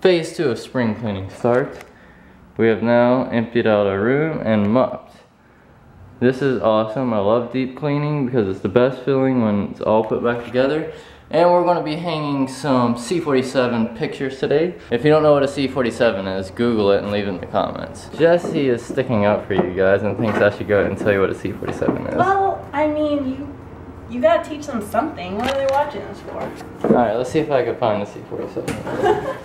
phase 2 of spring cleaning starts. We have now emptied out our room and mopped. This is awesome. I love deep cleaning because it's the best feeling when it's all put back together. And we're going to be hanging some C47 pictures today. If you don't know what a C47 is, Google it and leave it in the comments. Jesse is sticking up for you guys and thinks I should go ahead and tell you what a C47 is. Well, I mean, you gotta teach them something. What are they watching this for? Alright, let's see if I can find the C47.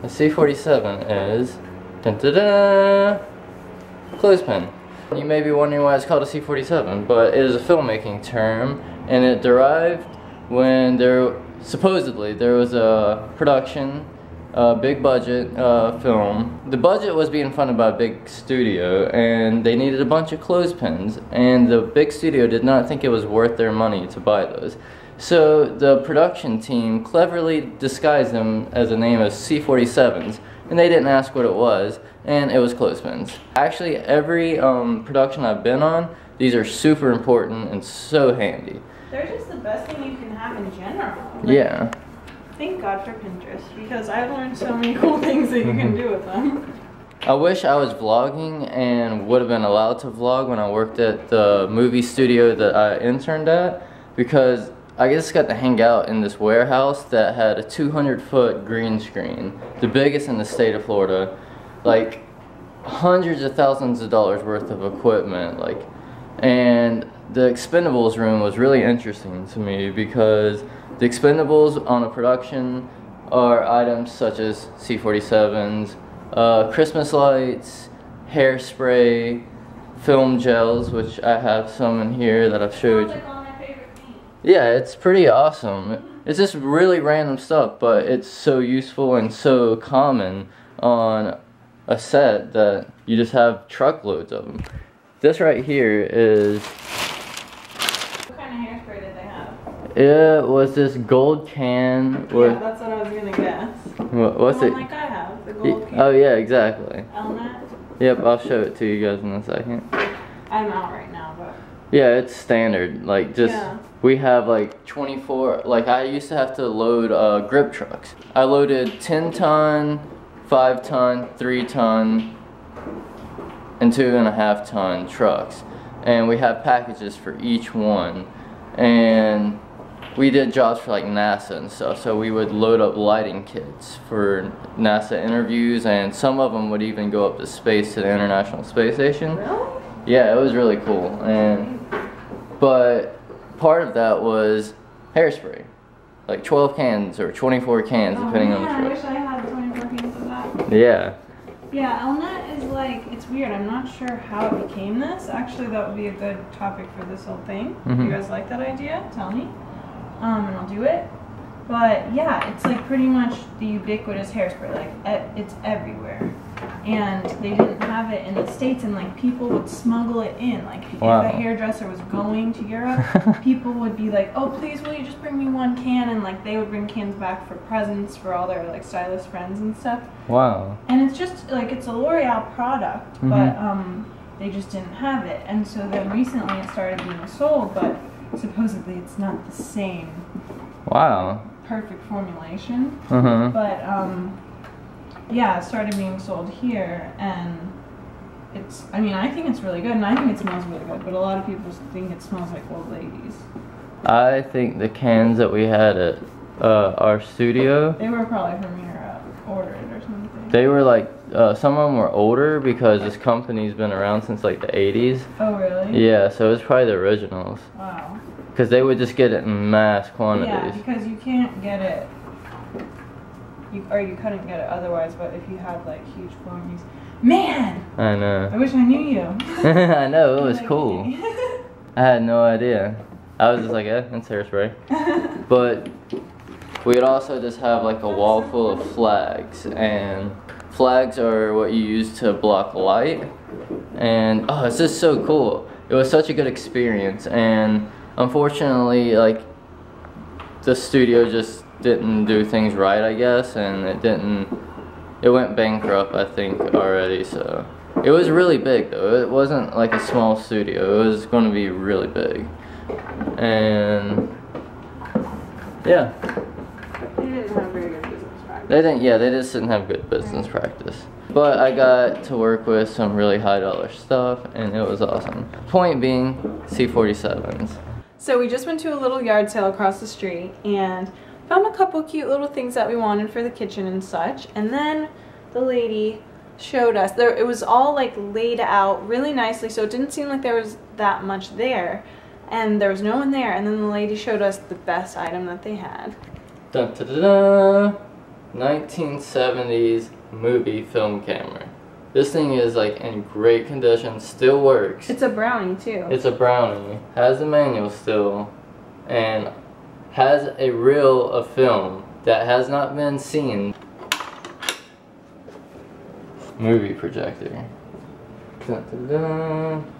The C47 is dun-dun-dun, clothespin. You may be wondering why it's called a C47, but it is a filmmaking term, and it derived when supposedly there was a production, big budget film. The budget was being funded by a big studio, and they needed a bunch of clothespins, and the big studio did not think it was worth their money to buy those. So the production team cleverly disguised them as a name as C47s, and they didn't ask what it was, and it was clothespins. Actually, every production I've been on, these are super important and so handy. They're just the best thing you can have in general. Yeah. Thank God for Pinterest, because I've learned so many cool things that you can do with them. I wish I was vlogging and would have been allowed to vlog when I worked at the movie studio that I interned at, because I just got to hang out in this warehouse that had a 200-foot green screen, the biggest in the state of Florida, like hundreds of thousands of dollars worth of equipment, and the Expendables room was really interesting to me because the Expendables on a production are items such as C47s, Christmas lights, hairspray, film gels, which I have some in here that I've showed you. Yeah, it's pretty awesome. It's just really random stuff, but it's so useful and so common on a set that you just have truckloads of them. This right here is... What kind of hairspray did they have? It was this gold can with... Yeah, that's what I was gonna guess. What's it? Like I have, the gold can. Oh yeah, exactly. Elnett? Yep, I'll show it to you guys in a second. I'm out right now, but... Yeah, it's standard. Yeah. We have 24, I used to have to load grip trucks. I loaded 10-ton, 5-ton, 3-ton, and 2.5-ton trucks. And we have packages for each one. And we did jobs for NASA and stuff, so we would load up lighting kits for NASA interviews, and some of them would even go up to space to the International Space Station. Really? Yeah, it was really cool. But part of that was hairspray, 12 cans or 24 cans, depending on the truck. I wish I had 24 cans of that. Yeah. Yeah, Elnett is it's weird. I'm not sure how it became this. Actually, that would be a good topic for this whole thing. If you guys like that idea, tell me. And I'll do it. But yeah, it's pretty much the ubiquitous hairspray. It's everywhere. And they didn't have it in the States, and people would smuggle it in. If a hairdresser was going to Europe, people would be like, oh, please, will you just bring me one can? And they would bring cans back for presents for all their stylist friends and stuff. Wow. And it's just it's a L'Oreal product, but they just didn't have it. And so then recently it started being sold, but supposedly it's not the same. Wow. Perfect formulation. But yeah, it started being sold here, and I think it's really good, and I think it smells really good, but a lot of people think it smells like old ladies. I think the cans that we had at our studio, they were probably from Europe, ordered or something. They were some of them were older because this company's been around since the 80s. Oh really? Yeah, so it's probably the originals. Wow. Because they would just get it in mass quantities. Yeah, because you can't get it, you couldn't get it otherwise, but if you had huge quantities. Man! I know. I wish I knew you. I know, it was cool. I had no idea. I was just it's hairspray. But we'd also just have a wall full of flags, and flags are what you use to block light. And oh, it's just so cool. It was such a good experience, and unfortunately the studio just didn't do things right, I guess, and it went bankrupt, I think, already. So it was really big though. It wasn't a small studio. It was going to be really big. And yeah. They didn't have very good business practices. They didn't. Yeah, they just didn't have good business practice. But I got to work with some really high dollar stuff, and it was awesome. Point being, C47s. So we just went to a little yard sale across the street and found a couple cute little things that we wanted for the kitchen and such. And then the lady showed us, it was all like laid out really nicely, so it didn't seem like there was that much there. And there was no one there. And then the lady showed us the best item that they had. Dun, da, da, da. 1970s movie film camera. This thing is like in great condition, still works. It's a brownie too. It's a brownie, has the manual still, and has a reel of film that has not been seen. Movie projector. Dun, dun, dun.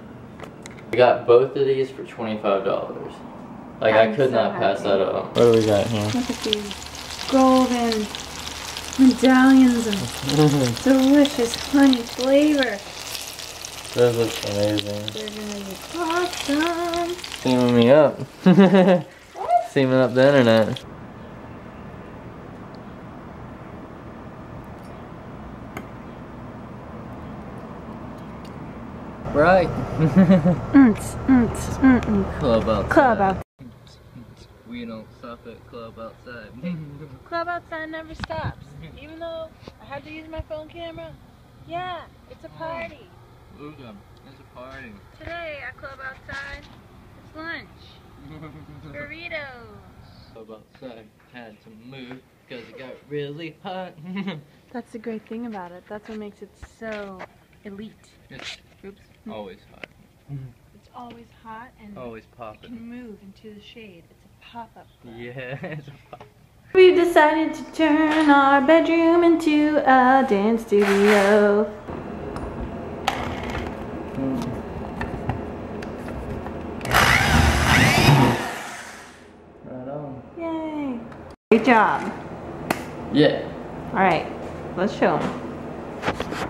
I got both of these for $25. Like I could not pass that up. What do we got here? Look at these golden medallions of delicious honey flavor. Those look amazing. They're gonna be awesome. Steaming me up. Steaming up the internet. Right. Club outside. Club out. We don't stop at club outside. Club outside never stops. Even though I had to use my phone camera. Yeah, it's a party. Luca, it's a party. Today at Club Outside, it's lunch. Burritos. Club outside had to move because it got really hot. That's the great thing about it. That's what makes it so elite. It's Oops. always hot. It's always hot and Always it popping. can move into the shade. It's a pop-up club. Yeah, it's a pop. We've decided to turn our bedroom into a dance studio. Right on. Yay! Great job. Yeah. Alright, let's show them.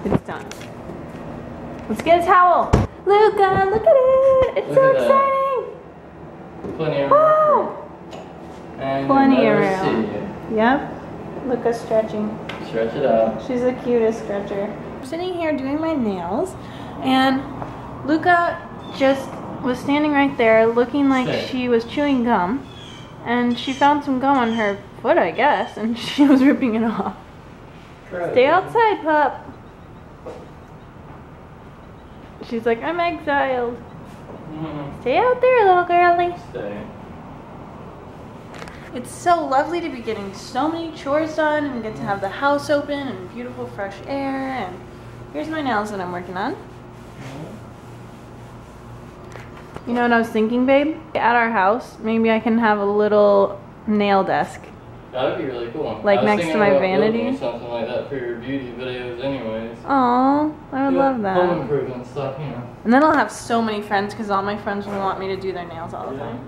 It's done. Let's get a towel. Luca, look at it. It's so exciting. Plenty of room. Wow. And Plenty of another room. seat. Yep. Luca's stretching. Stretch it out. She's the cutest stretcher. I'm sitting here doing my nails, and Luca just was standing right there looking like she was chewing gum, and she found some gum on her foot, I guess, and she was ripping it off. Stay outside, pup. She's like, I'm exiled. Stay out there, little girlie. Stay. It's so lovely to be getting so many chores done and get to have the house open and beautiful fresh air. And here's my nails that I'm working on. You know what I was thinking, babe? At our house, maybe I can have a little nail desk. That would be really cool. Like next to my vanity? Something like that for your beauty videos anyways. Aw, I would love that. Home improvement stuff, you know. And then I'll have so many friends because all my friends will want me to do their nails all the time.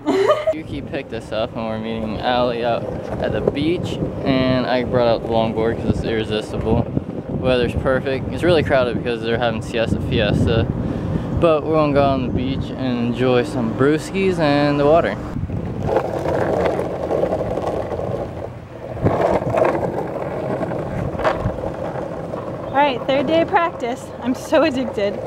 Yuki picked us up and we're meeting Allie out at the beach, and I brought out the longboard because it's irresistible. Weather's perfect. It's really crowded because they're having siesta fiesta. But we're gonna go on the beach and enjoy some brewskis and the water. Alright, third day of practice. I'm so addicted.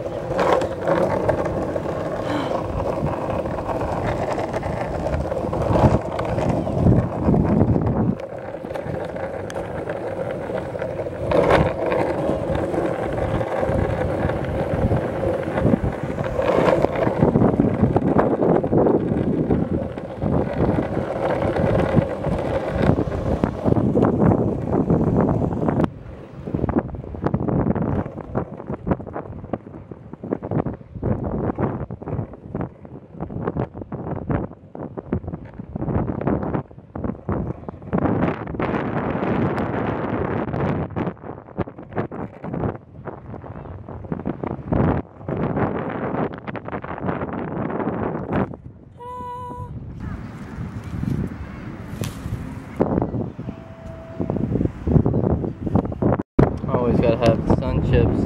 Always gotta have sun chips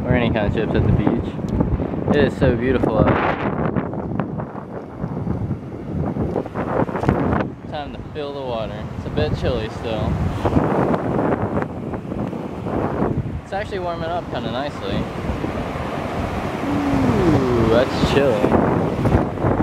or any kind of chips at the beach. It is so beautiful out. Time to fill the water. It's a bit chilly still. It's actually warming up kind of nicely. Ooh, that's chilly.